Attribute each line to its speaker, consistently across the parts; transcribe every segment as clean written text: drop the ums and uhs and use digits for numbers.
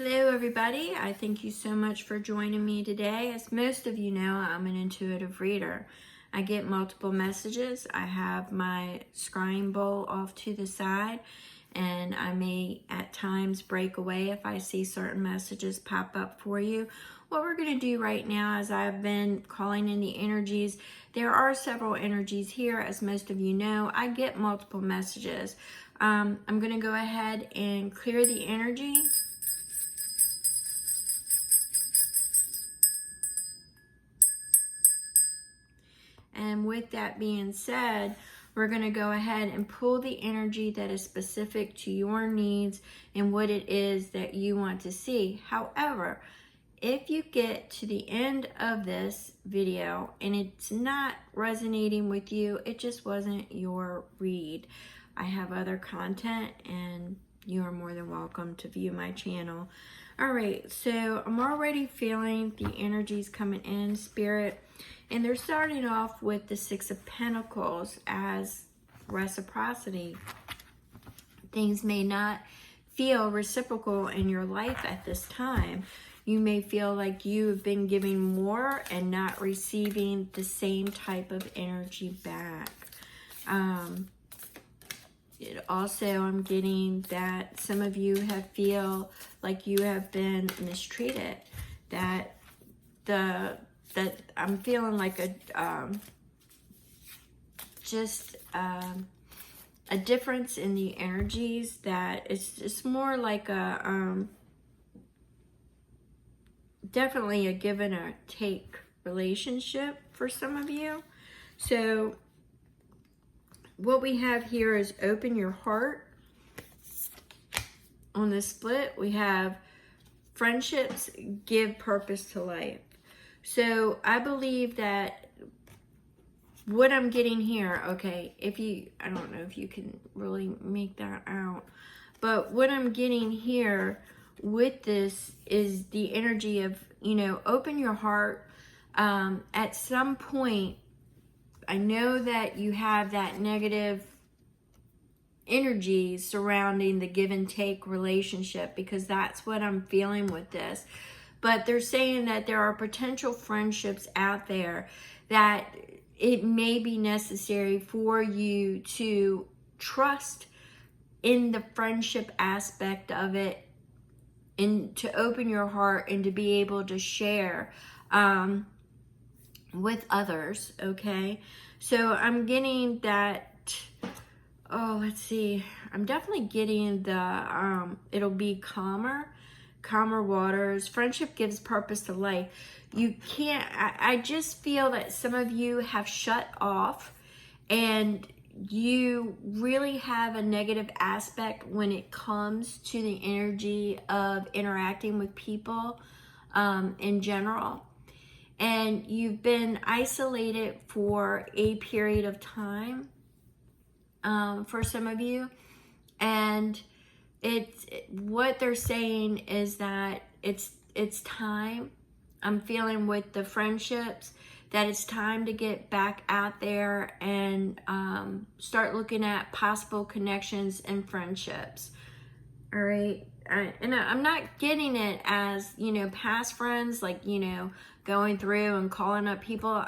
Speaker 1: Hello everybody, I thank you so much for joining me today. As most of you know, I'm an intuitive reader. I get multiple messages. I have my scrying bowl off to the side, and I may at times break away if I see certain messages pop up for you. What we're going to do right now is I've been calling in the energies. There are several energies here, as most of you know. I get multiple messages. I'm going to go ahead and clear the energy. And with that being said, we're going to go ahead and pull the energy that is specific to your needs and what it is that you want to see. However, if you get to the end of this video and it's not resonating with you, it just wasn't your read. I have other content and you are more than welcome to view my channel. All right, so I'm already feeling the energies coming in, Spirit. And they're starting off with the Six of Pentacles as reciprocity. Things may not feel reciprocal in your life at this time. You may feel like you have been giving more and not receiving the same type of energy back. I'm getting that some of you feel like you have been mistreated. That I'm feeling like a difference in the energies, that it's more like a definitely a give and a take relationship for some of you. So what we have here is open your heart. On this split, we have friendships give purpose to life. So I believe that what I'm getting here, okay, I don't know if you can really make that out, but what I'm getting here with this is the energy of, open your heart. At some point, I know that you have that negative energy surrounding the give and take relationship, because that's what I'm feeling with this. But they're saying that there are potential friendships out there that it may be necessary for you to trust in the friendship aspect of it, and to open your heart and to be able to share with others, okay? So I'm getting that, let's see. I'm definitely getting the, it'll be calmer waters. Friendship gives purpose to life. You can't, I just feel that some of you have shut off, and you really have a negative aspect when it comes to the energy of interacting with people in general. And you've been isolated for a period of time for some of you. And what they're saying is that it's time. I'm feeling with the friendships that it's time to get back out there and start looking at possible connections and friendships. All right. And I'm not getting it as, past friends, like, going through and calling up people.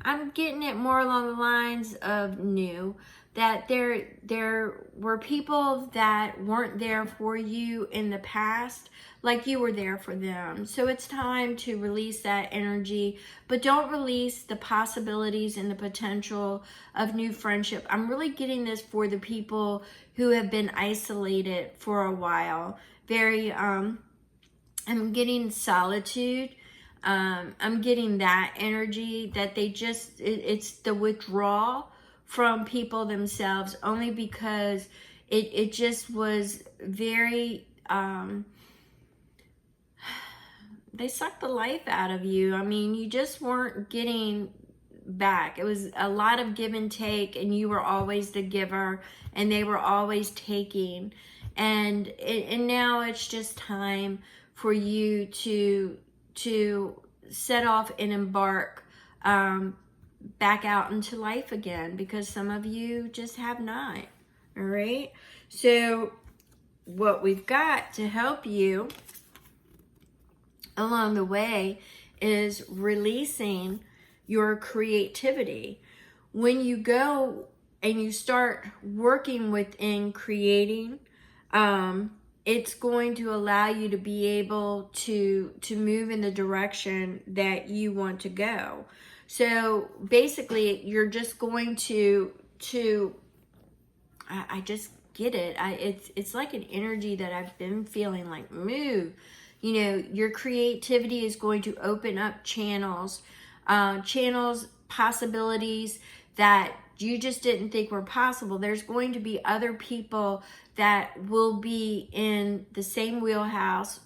Speaker 1: I'm getting it more along the lines of new, that there were people that weren't there for you in the past, like you were there for them. So it's time to release that energy, but don't release the possibilities and the potential of new friendship. I'm really getting this for the people who have been isolated for a while. I'm getting solitude. I'm getting that energy that it's the withdrawal from people themselves, only because it just was very, they sucked the life out of you. I mean, you just weren't getting back. It was a lot of give and take, and you were always the giver and they were always taking. And now it's just time for you to set off and embark back out into life again, because some of you just have not. All right. So what we've got to help you along the way is releasing your creativity. When you go and you start working within creating, it's going to allow you to be able to move in the direction that you want to go. So basically, you're just going to I just get it. It's like an energy that I've been feeling, like, move. You know, your creativity is going to open up channels, possibilities that you just didn't think were possible. There's going to be other people that will be in the same wheelhouse,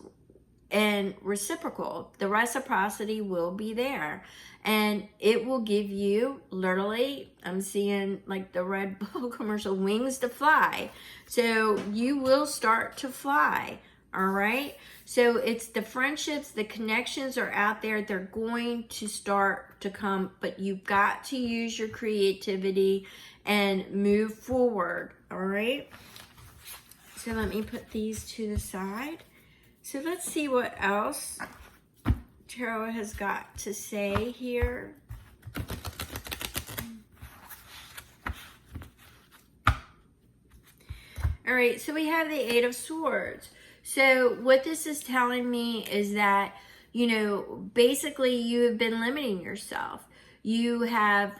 Speaker 1: and reciprocal. The reciprocity will be there, and it will give you, literally, I'm seeing like the Red Bull commercial, wings to fly. So you will start to fly. All right. So it's the friendships, the connections are out there. They're going to start to come, but you've got to use your creativity and move forward. All right. So let me put these to the side. So let's see what else Tarot has got to say here. All right, so we have the Eight of Swords. So what this is telling me is that, you know, basically you have been limiting yourself. You have,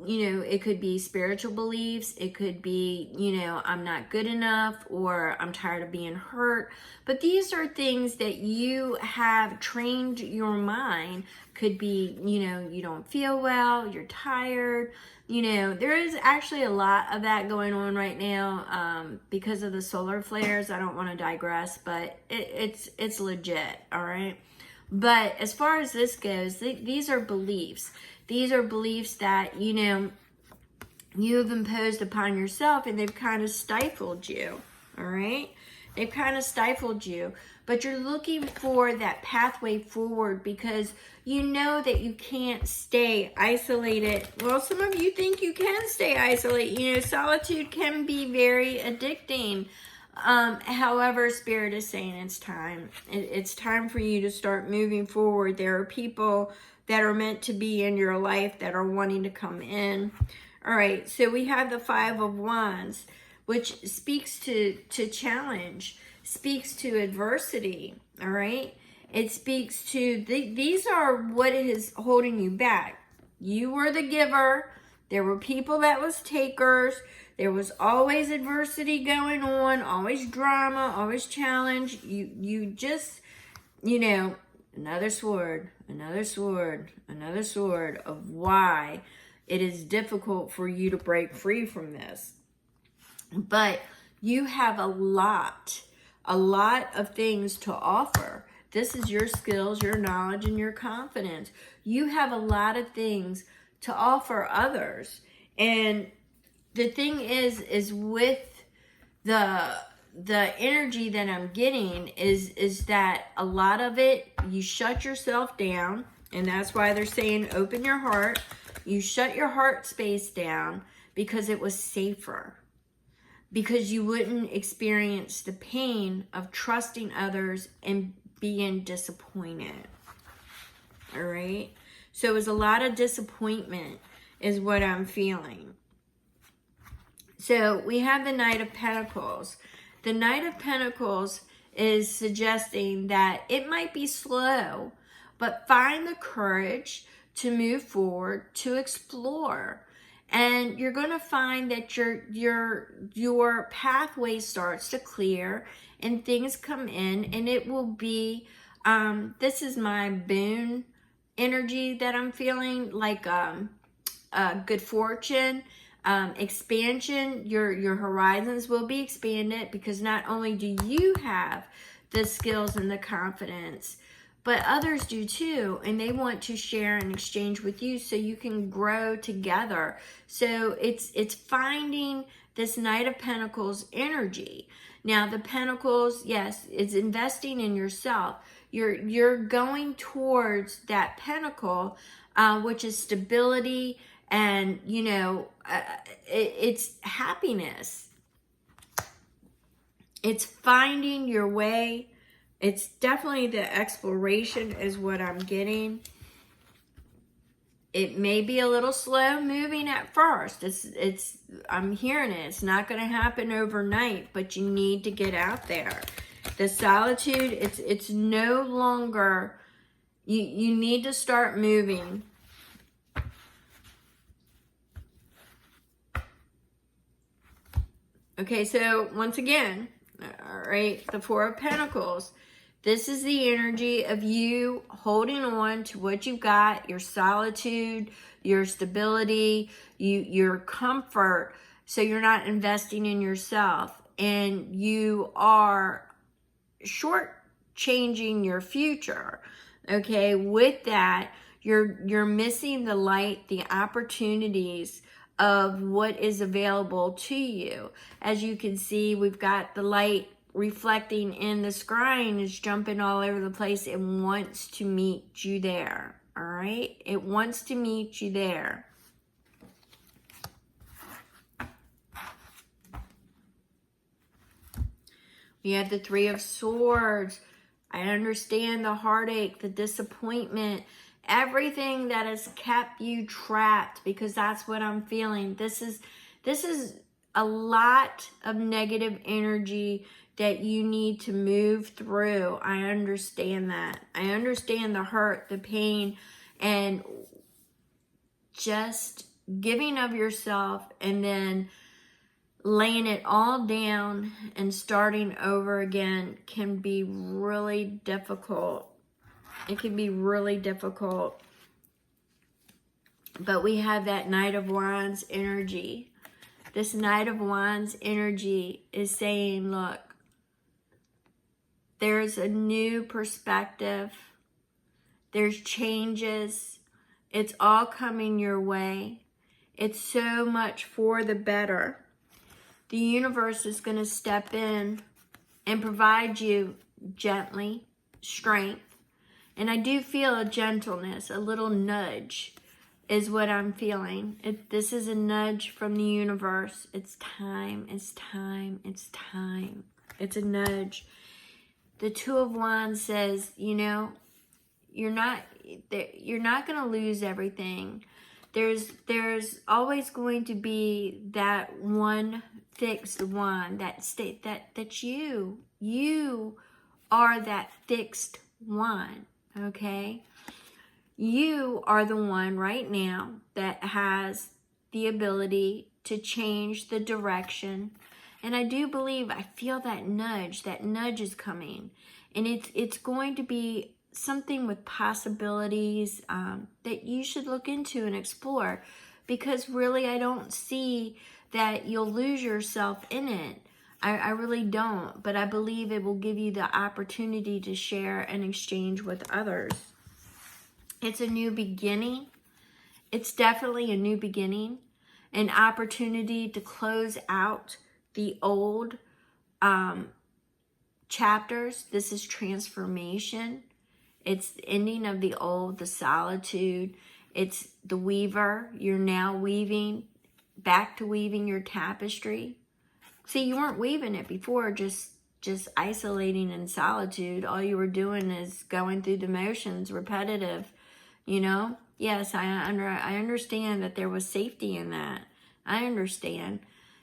Speaker 1: you know, it could be spiritual beliefs. It could be, you know, I'm not good enough, or I'm tired of being hurt. But these are things that you have trained your mind. Could be, you know, you don't feel well, you're tired. You know, there is actually a lot of that going on right now because of the solar flares. I don't want to digress, but it's legit, all right? But as far as this goes, these are beliefs. These are beliefs that, you know, you have imposed upon yourself, and they've kind of stifled you, all right? They've kind of stifled you, but you're looking for that pathway forward because you know that you can't stay isolated. Well, some of you think you can stay isolated. You know, solitude can be very addicting. However, Spirit is saying it's time. It's time for you to start moving forward. There are people that are meant to be in your life that are wanting to come in. All right, so we have the Five of Wands, which speaks to challenge, speaks to adversity, all right? It speaks to, these are what is holding you back. You were the giver. There were people that was takers. There was always adversity going on, always drama, always challenge. You just, you know, another sword, another sword, another sword of why it is difficult for you to break free from this. But you have a lot of things to offer. This is your skills, your knowledge, and your confidence. You have a lot of things to offer others. And the thing is with the energy that I'm getting is that a lot of it, you shut yourself down. And that's why they're saying open your heart. You shut your heart space down because it was safer. Because you wouldn't experience the pain of trusting others and being disappointed. All right? So it was a lot of disappointment is what I'm feeling. So we have the Knight of Pentacles. The Knight of Pentacles is suggesting that it might be slow, but find the courage to move forward, to explore. And you're going to find that your pathway starts to clear and things come in, and it will be, this is my boon energy that I'm feeling, like good fortune, expansion. Your horizons will be expanded because not only do you have the skills and the confidence, but others do too, and they want to share and exchange with you so you can grow together. So it's finding this Knight of Pentacles energy. Now the Pentacles, yes, it's investing in yourself. You're going towards that Pentacle, which is stability, and you know, it's happiness. It's finding your way It's definitely the exploration is what I'm getting. It may be a little slow moving at first. I'm hearing it. It's not going to happen overnight, but you need to get out there. The solitude, it's no longer, you need to start moving. Okay, so once again, all right, the Four of Pentacles. This is the energy of you holding on to what you've got, your solitude, your stability, your comfort, so you're not investing in yourself. And you are shortchanging your future. Okay, with that, you're missing the light, the opportunities of what is available to you. As you can see, we've got the light reflecting in the scrying is jumping all over the place. It wants to meet you there. All right, it wants to meet you there. We have the Three of Swords. I understand the heartache, the disappointment, everything that has kept you trapped, because that's what I'm feeling. This is a lot of negative energy that you need to move through. I understand that. I understand the hurt, the pain, and just giving of yourself and then laying it all down and starting over again can be really difficult. It can be really difficult. But we have that Knight of Wands energy. This Knight of Wands energy is saying, look, there's a new perspective. There's changes. It's all coming your way. It's so much for the better. The universe is going to step in and provide you gently strength. And I do feel a gentleness, a little nudge is what I'm feeling. This is a nudge from the universe. It's time, it's time, it's time. It's a nudge. The Two of Wands says, you know, you're not going to lose everything. There's always going to be that one fixed one, that you are that fixed one, okay? You are the one right now that has the ability to change the direction. And I do believe, I feel that nudge is coming. And it's going to be something with possibilities that you should look into and explore. Because really, I don't see that you'll lose yourself in it. I really don't. But I believe it will give you the opportunity to share and exchange with others. It's a new beginning. It's definitely a new beginning. An opportunity to close out the old chapters. This is transformation. It's the ending of the old, the solitude. It's the weaver. You're now weaving, back to weaving your tapestry. See, you weren't weaving it before, just isolating in solitude. All you were doing is going through the motions, repetitive, you know? Yes, I understand that there was safety in that. I understand.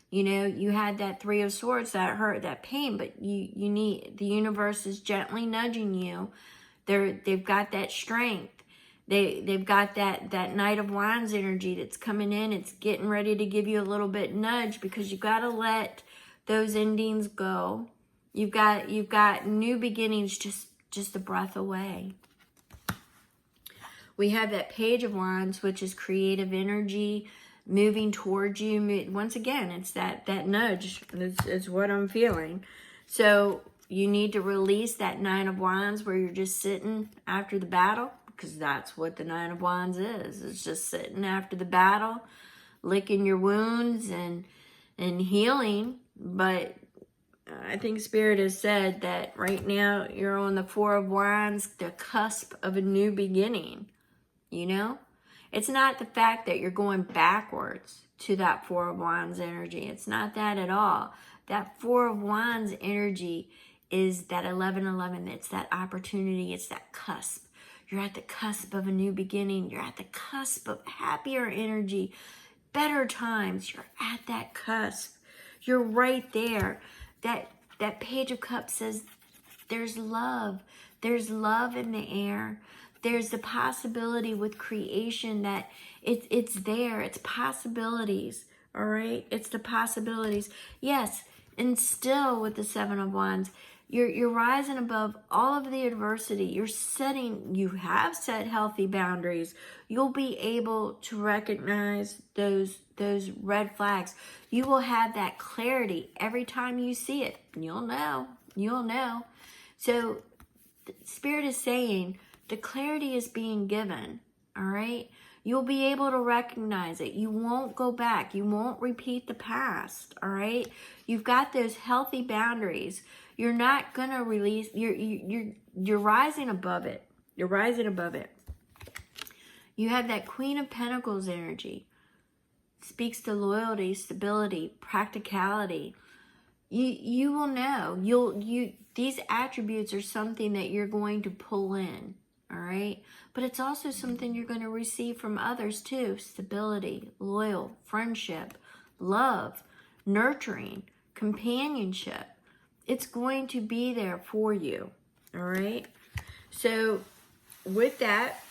Speaker 1: You know, you had that Three of Swords, that hurt, that pain, but you need, the universe is gently nudging you. They've got that strength. They've got that Knight of Wands energy that's coming in. It's getting ready to give you a little bit nudge, because you got to let those endings go. You've got new beginnings just a breath away. We have that Page of Wands, which is creative energy moving towards you. Once again, it's that nudge. It's what I'm feeling. So you need to release that Nine of Wands where you're just sitting after the battle, because that's what the Nine of Wands is. It's just sitting after the battle, licking your wounds and healing. But I think Spirit has said that right now you're on the Four of Wands, the cusp of a new beginning, you know? It's not the fact that you're going backwards to that Four of Wands energy. It's not that at all. That Four of Wands energy is that 1111. It's that opportunity. It's that cusp. You're at the cusp of a new beginning. You're at the cusp of happier energy, better times. You're at that cusp. You're right there. That Page of Cups says there's love. There's love in the air. There's the possibility with creation that it's there. It's possibilities. All right? It's the possibilities. Yes, and still with the Seven of Wands, you're rising above all of the adversity. You have set healthy boundaries. You'll be able to recognize those red flags. You will have that clarity every time you see it. You'll know. So Spirit is saying the clarity is being given. All right. You'll be able to recognize it. You won't go back. You won't repeat the past. All right. You've got those healthy boundaries. You're not going to release. You're rising above it. You're rising above it. You have that Queen of Pentacles energy. Speaks to loyalty, stability, practicality. You will know. These attributes are something that you're going to pull in. All right. But it's also something you're going to receive from others too. Stability, loyal, friendship, love, nurturing, companionship. It's going to be there for you. All right. So with that,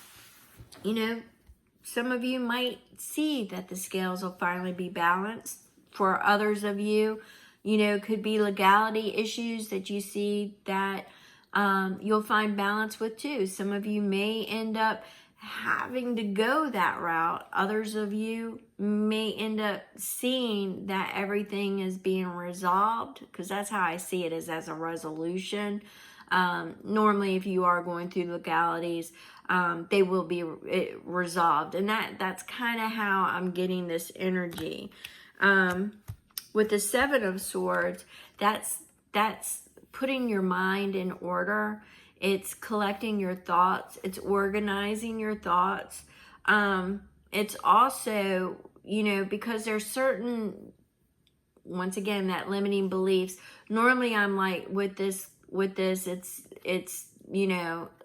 Speaker 1: some of you might see that the scales will finally be balanced. For others of you, could be legality issues that you see that you'll find balance with too. Some of you may end up having to go that route. Others of you may end up seeing that everything is being resolved, because that's how I see it, is as a resolution. Normally, if you are going through legalities, they will be resolved. And that's kind of how I'm getting this energy. With the Seven of Swords, that's putting your mind in order. It's collecting your thoughts. It's organizing your thoughts. It's also, because there's certain, once again, that limiting beliefs. Normally I'm like, with this, it's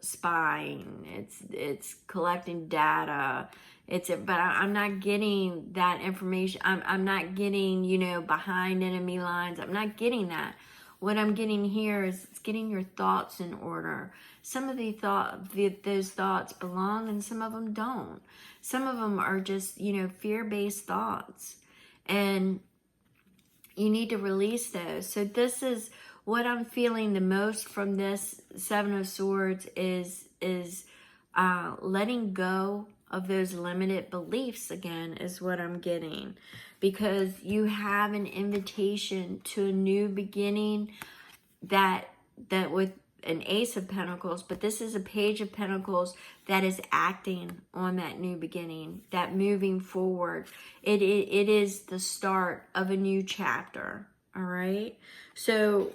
Speaker 1: spying. It's collecting data. But I'm not getting that information. I'm not getting, behind enemy lines. I'm not getting that. What I'm getting here is it's getting your thoughts in order. Some of those thoughts belong and some of them don't. Some of them are just, fear-based thoughts. And you need to release those. So this is what I'm feeling the most from this Seven of Swords is letting go of those limited beliefs again, is what I'm getting. Because you have an invitation to a new beginning that with an Ace of Pentacles, but this is a Page of Pentacles that is acting on that new beginning, that moving forward. It is the start of a new chapter, all right? So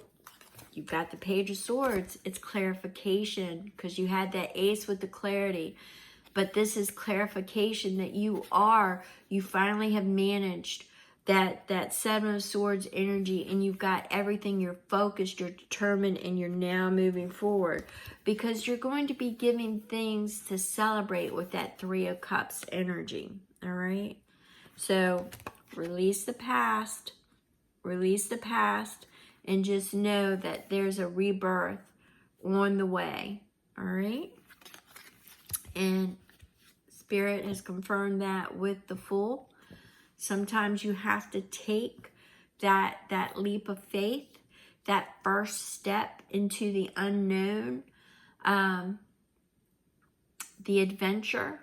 Speaker 1: you've got the Page of Swords. It's clarification, because you had that Ace with the clarity. But this is clarification that you finally have managed that Seven of Swords energy, and you've got everything. You're focused, you're determined, and you're now moving forward, because you're going to be giving things to celebrate with that Three of Cups energy. All right. So release the past, and just know that there's a rebirth on the way. All right. And Spirit has confirmed that with the Fool. Sometimes you have to take that leap of faith, that first step into the unknown, the adventure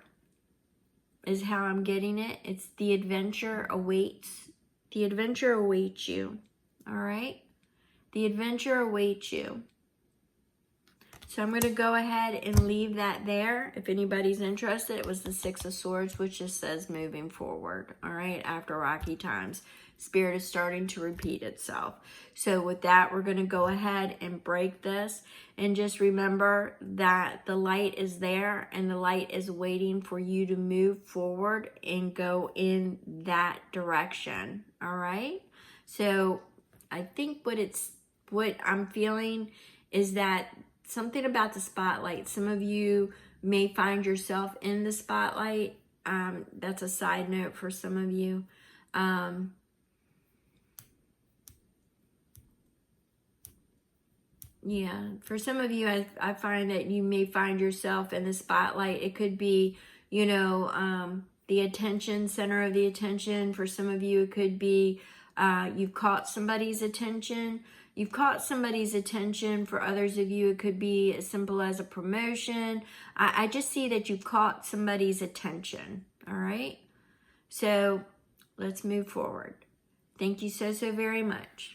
Speaker 1: is how I'm getting it. It's the adventure awaits. The adventure awaits you. All right? The adventure awaits you. So I'm going to go ahead and leave that there. If anybody's interested, it was the Six of Swords, which just says moving forward. All right, after rocky times. Spirit is starting to repeat itself. So with that, we're going to go ahead and break this. And just remember that the light is there, and the light is waiting for you to move forward and go in that direction. All right? So I think what it's what I'm feeling is that something about the spotlight. Some of you may find yourself in the spotlight. That's a side note for some of you. Yeah, for some of you, I find that you may find yourself in the spotlight. It could be, you know, the attention, center of the attention. For some of you, it could be you've caught somebody's attention. You've caught somebody's attention. For others of you, it could be as simple as a promotion. I just see that you've caught somebody's attention, all right? So let's move forward. Thank you so very much.